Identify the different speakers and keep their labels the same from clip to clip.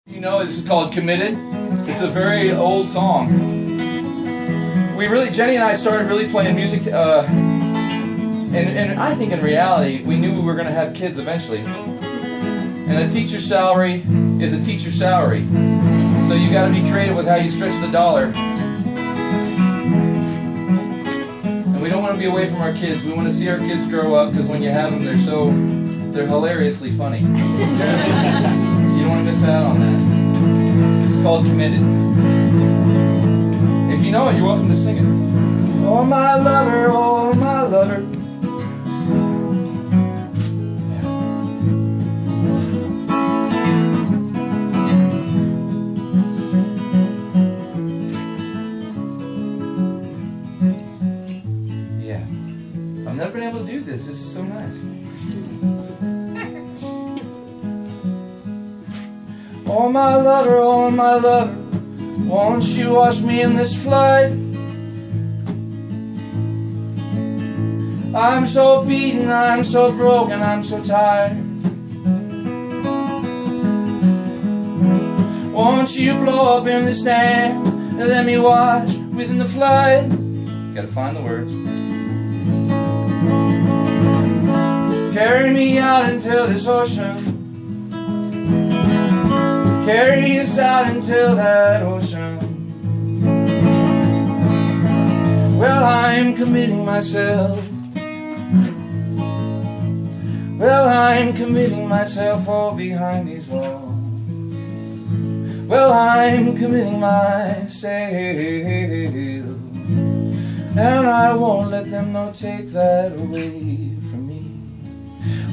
Speaker 1: You know, this is called Committed. It's a very old song. Jenny and I started really playing music, and I think in reality, we knew we were going to have kids eventually. And a teacher's salary is a teacher's salary. So you got to be creative with how you stretch the dollar. And we don't want to be away from our kids. We want to see our kids grow up, because when you have them, they're hilariously funny. You don't want to miss out on that. This is called Committed. If you know it, you're welcome to sing it. Oh my lover, oh my lover. Yeah. I've never been able to do this. This is so nice. Oh my lover, won't you wash me in this flood? I'm so beaten, I'm so broken, I'm so tired. Won't you blow up in this dam and let me wash within the flood? Gotta find the words. Carry me out into this ocean. Carry us out into that ocean. Well, I'm committing myself. Well, I'm committing myself all behind these walls. Well, I'm committing myself, and I won't let them no take that away from me.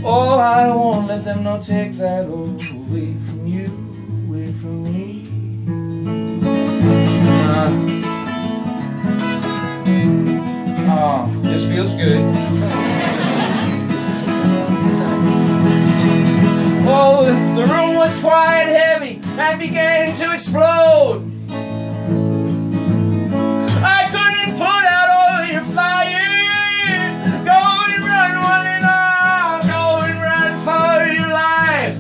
Speaker 1: Oh, I won't let them no take that away from you. Away from me. This feels good. Oh, the room was quite heavy and began to explode. I couldn't put out all your fire. Go and run, one and all. Go and run for your life.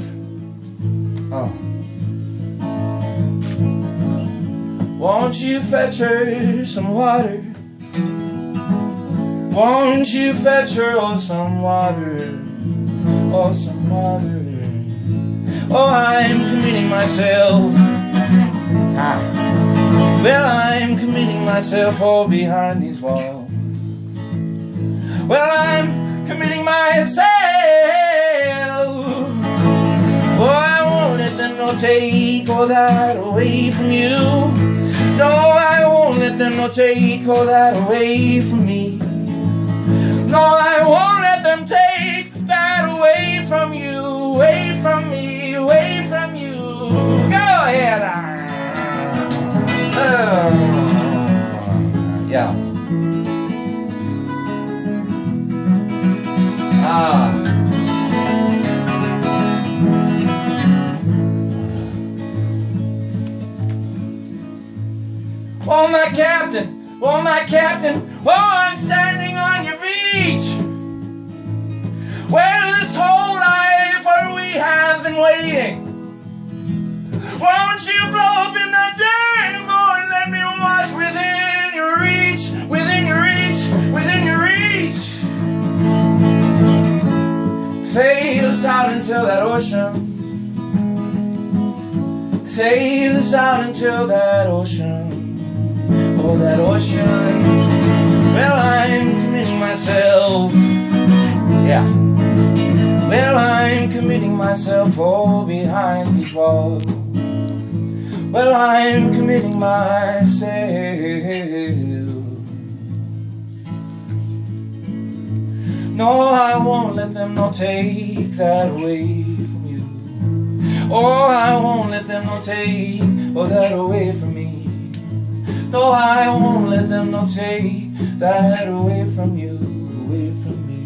Speaker 1: Oh. Won't you fetch her some water? Won't you fetch her some water? Oh, some water. Oh, I'm committing myself. Well, I'm committing myself all behind these walls. Well, I'm committing myself. Oh, I won't let them no take all that away from you. No, I won't let them no take all that away from me. No, I won't let them take that away from you, away from me, away from you. Go ahead. Yeah. Oh, my captain, oh, I'm standing on your beach. Well, this whole life we have been waiting. Won't you blow up in that dam, oh, and let me wash within your reach, within your reach, within your reach. Sail us out into that ocean. Sail us out into that ocean. Oh, that ocean. Well, I'm committing myself. Yeah. Well, I'm committing myself all behind these walls. Well, I'm committing myself. No, I won't let them no take that away from you. Oh, I won't let them no take all that away from me. No, I won't let them no take that away from you, away from me.